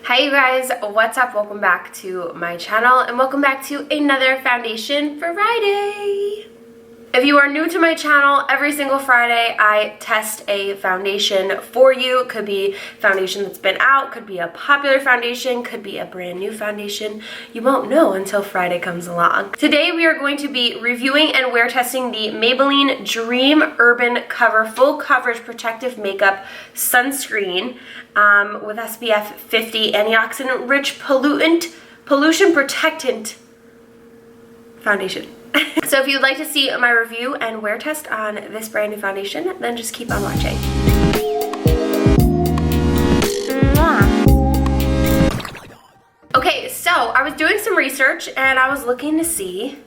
Hi you guys, what's up? Welcome back to my channel and welcome back to another Foundation Friday. If you are new to my channel, every single Friday I test a foundation for you. It could be foundation that's been out, could be a popular foundation, could be a brand new foundation. You won't know until Friday comes along. Today we are going to be reviewing and wear testing the Maybelline Dream Urban Cover Full Coverage Protective Makeup Sunscreen with SPF 50 antioxidant rich pollution protectant foundation. So if you'd like to see my review and wear test on this brand new foundation, then just keep on watching. Okay, so I was doing some research and I was looking to see,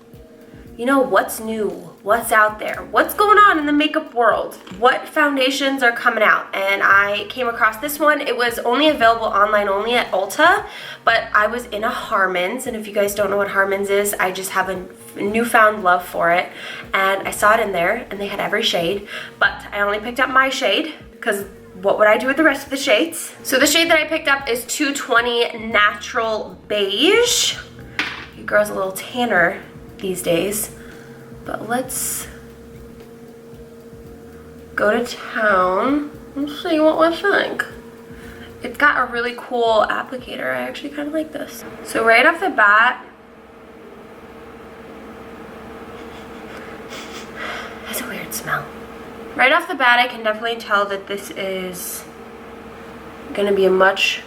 you know, what's new, what's out there, what's going on in the makeup world, what foundations are coming out, and I came across this one. It was only available online only at Ulta, but I was in a Harmons, and if you guys don't know what Harmons is, I just have a newfound love for it, and I saw it in there and they had every shade, but I only picked up my shade because what would I do with the rest of the shades? So the shade that I picked up is 220 Natural Beige. Your girl's a little tanner these days, but let's go to town and see what we think. It's got a really cool applicator. I actually kind of like this. So right off the bat, has a weird smell. Right off the bat, I can definitely tell that this is gonna be a much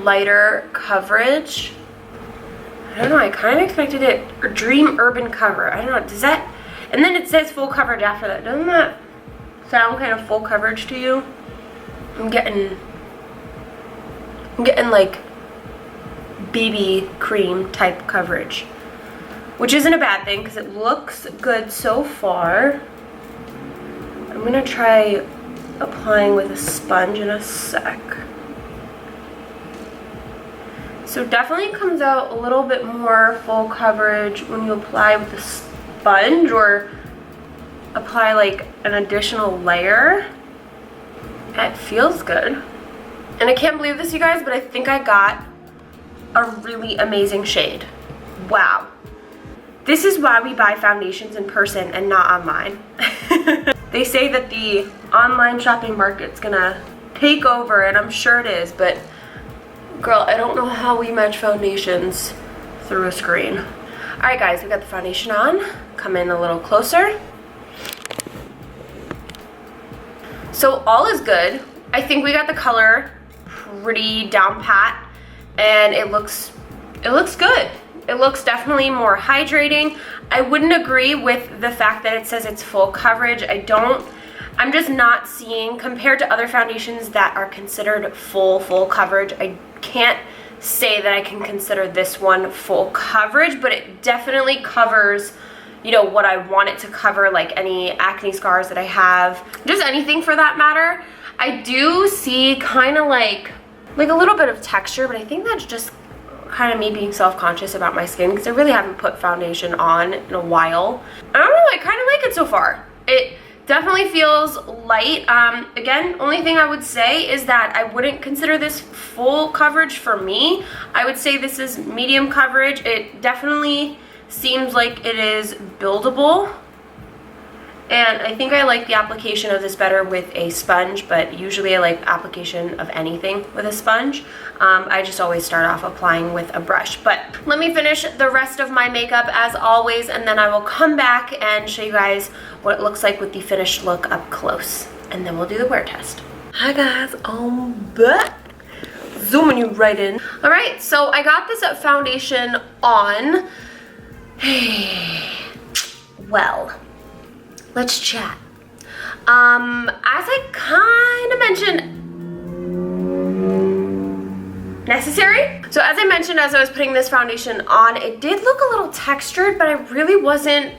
lighter coverage. I don't know, I kind of expected it, or Dream Urban Cover. I don't know, does that, and then it says full coverage after that. Doesn't that sound kind of full coverage to you? I'm getting like BB cream type coverage, which isn't a bad thing because it looks good so far. I'm gonna try applying with a sponge in a sec. So definitely comes out a little bit more full coverage when you apply with a sponge or apply like an additional layer. It feels good. And I can't believe this, you guys, but I think I got a really amazing shade. Wow. This is why we buy foundations in person and not online. They say that the online shopping market's gonna take over, and I'm sure it is, but girl, I don't know how we match foundations through a screen. All right, guys, we got the foundation on. Come in a little closer. So all is good. I think we got the color pretty down pat, and it looks good. It looks definitely more hydrating. I wouldn't agree with the fact that it says it's full coverage. I'm just not seeing, compared to other foundations that are considered full coverage, I can't say that I can consider this one full coverage, but it definitely covers, you know, what I want it to cover, like any acne scars that I have, just anything for that matter. I do see kind of like a little bit of texture, but I think that's just kind of me being self-conscious about my skin because I really haven't put foundation on in a while. I don't know, I kind of like it so far. It definitely feels light. Again, only thing I would say is that I wouldn't consider this full coverage for me. I would say this is medium coverage. It definitely seems like it is buildable. And I think I like the application of this better with a sponge, but usually I like application of anything with a sponge. I just always start off applying with a brush. But let me finish the rest of my makeup as always, and then I will come back and show you guys what it looks like with the finished look up close. And then we'll do the wear test. Hi guys, I'm back. Zooming you right in. All right, so I got this foundation on. Well, let's chat. As I kind of mentioned, necessary? So as I mentioned, as I was putting this foundation on, it did look a little textured, but I really wasn't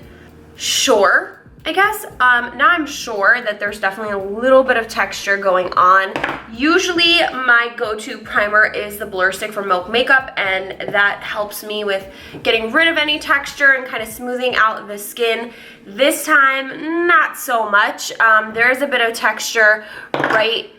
sure, I guess. Now I'm sure that there's definitely a little bit of texture going on. Usually my go-to primer is the Blur Stick from Milk Makeup, and that helps me with getting rid of any texture and kind of smoothing out the skin. This time, not so much. There is a bit of texture right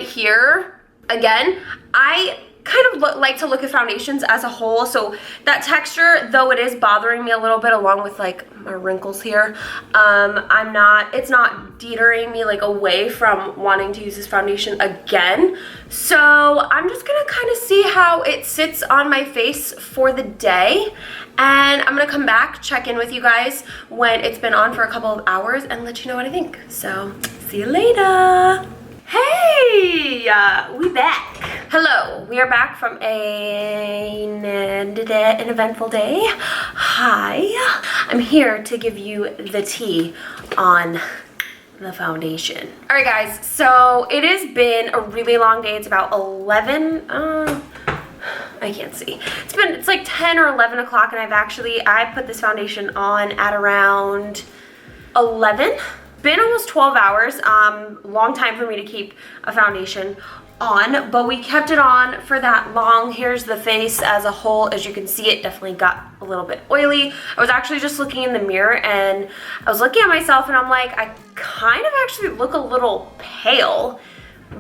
here, Again, I kind of like to look at foundations as a whole, so that texture, though it is bothering me a little bit along with like my wrinkles here, it's not deterring me like away from wanting to use this foundation again. So I'm just gonna kind of see how it sits on my face for the day, and I'm gonna come back, check in with you guys when it's been on for a couple of hours and let you know what I think. So see you later. Hey, we back. Hello, we are back from an eventful day. Hi, I'm here to give you the tea on the foundation. All right, guys, so it has been a really long day. It's about 11, I can't see. It's like 10 or 11 o'clock, and I put this foundation on at around 11. Been almost 12 hours, long time for me to keep a foundation on, but we kept it on for that long. Here's the face as a whole. As you can see, it definitely got a little bit oily. I was actually just looking in the mirror and I was looking at myself and I'm like, I kind of actually look a little pale,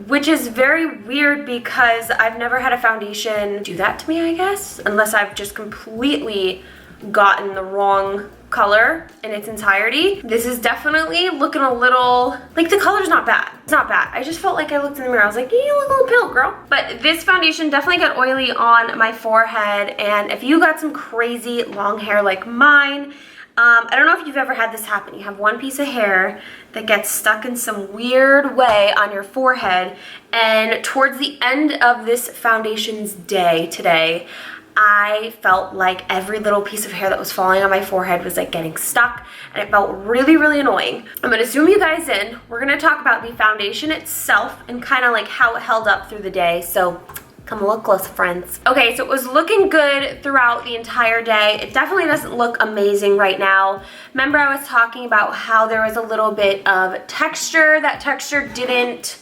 which is very weird because I've never had a foundation do that to me, I guess, unless I've just completely gotten the wrong color in its entirety. This is definitely looking a little, like the color's not bad. It's not bad. I just felt like I looked in the mirror. I was like, yeah, you look a little pale, girl. But this foundation definitely got oily on my forehead. And if you got some crazy long hair like mine, I don't know if you've ever had this happen. You have one piece of hair that gets stuck in some weird way on your forehead. And towards the end of this foundation's day today, I felt like every little piece of hair that was falling on my forehead was like getting stuck, and it felt really, really annoying. I'm gonna zoom you guys in. We're gonna talk about the foundation itself and kind of like how it held up through the day. So come look close, friends. Okay, so it was looking good throughout the entire day. It definitely doesn't look amazing right now. Remember I was talking about how there was a little bit of texture. That texture didn't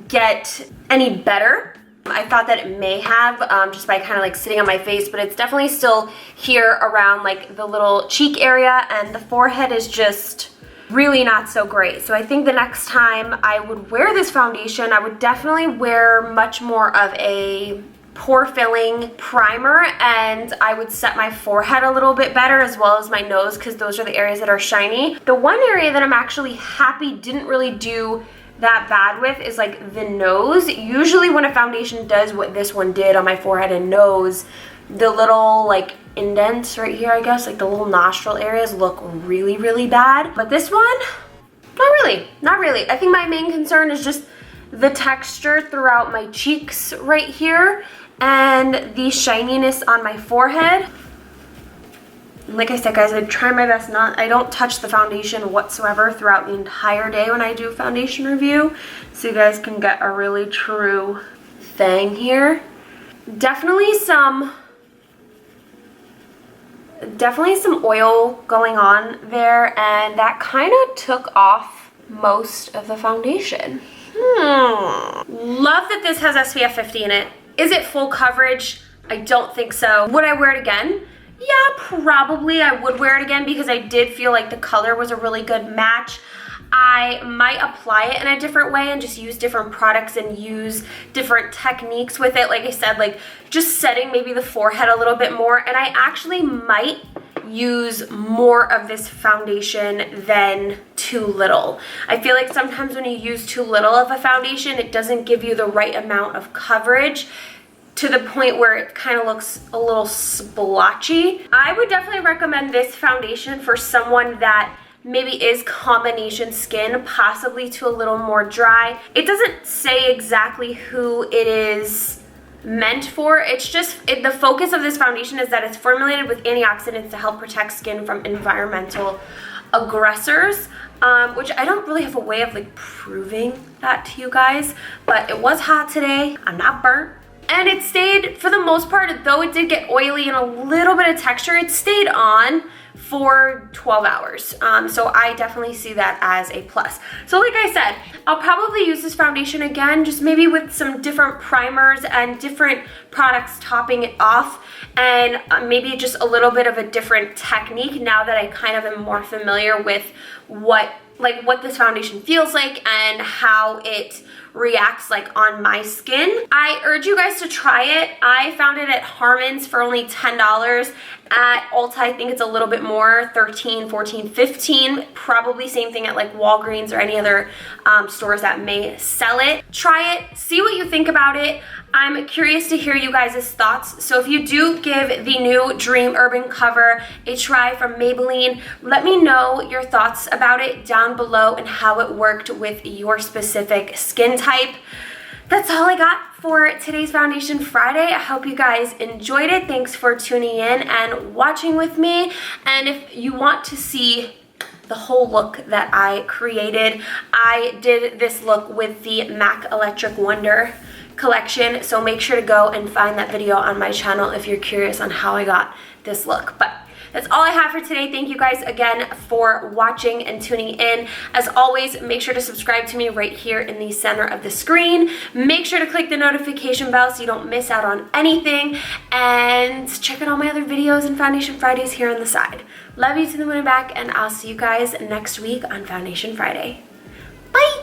get any better. I thought that it may have just by kind of like sitting on my face, but it's definitely still here around like the little cheek area, and the forehead is just really not so great. So I think the next time I would wear this foundation, I would definitely wear much more of a pore filling primer, and I would set my forehead a little bit better as well as my nose, because those are the areas that are shiny. The one area that I'm actually happy didn't really do that bad with is like the nose. Usually when a foundation does what this one did on my forehead and nose, the little like indents right here, I guess, like the little nostril areas look really, really bad. But this one, not really. I think my main concern is just the texture throughout my cheeks right here and the shininess on my forehead. Like I said, guys, I try my best I don't touch the foundation whatsoever throughout the entire day when I do a foundation review, so you guys can get a really true thing here. Definitely some oil going on there, and that kind of took off most of the foundation. Love that this has SPF 50 in it. Is it full coverage? I don't think so. Would I wear it again? Yeah, probably I would wear it again because I did feel like the color was a really good match. I might apply it in a different way and just use different products and use different techniques with it. Like I said, like just setting maybe the forehead a little bit more. And I actually might use more of this foundation than too little. I feel like sometimes when you use too little of a foundation, it doesn't give you the right amount of coverage, to the point where it kind of looks a little splotchy. I would definitely recommend this foundation for someone that maybe is combination skin, possibly to a little more dry. It doesn't say exactly who it is meant for. It's just, the focus of this foundation is that it's formulated with antioxidants to help protect skin from environmental aggressors, which I don't really have a way of like proving that to you guys, but it was hot today. I'm not burnt. And it stayed, for the most part, though it did get oily and a little bit of texture, it stayed on for 12 hours. So I definitely see that as a plus. So like I said, I'll probably use this foundation again, just maybe with some different primers and different products topping it off, and maybe just a little bit of a different technique now that I kind of am more familiar with what this foundation feels like and how it reacts like on my skin. I urge you guys to try it. I found it at Harmon's for only $10. At Ulta, I think it's a little bit more, 13, 14, 15. Probably same thing at like Walgreens or any other stores that may sell it. Try it, see what you think about it. I'm curious to hear you guys' thoughts. So if you do give the new Dream Urban Cover a try from Maybelline, let me know your thoughts about it down below and how it worked with your specific skin type. That's all I got for today's Foundation Friday. I hope you guys enjoyed it. Thanks for tuning in and watching with me. And if you want to see the whole look that I created, I did this look with the MAC Electric Wonder collection, so make sure to go and find that video on my channel if you're curious on how I got this look. But that's all I have for today. Thank you guys again for watching and tuning in. As always, make sure to subscribe to me right here in the center of the screen. Make sure to click the notification bell so you don't miss out on anything, and check out all my other videos and Foundation Fridays here on the side. Love you to the moon and back, and I'll see you guys next week on Foundation Friday. Bye!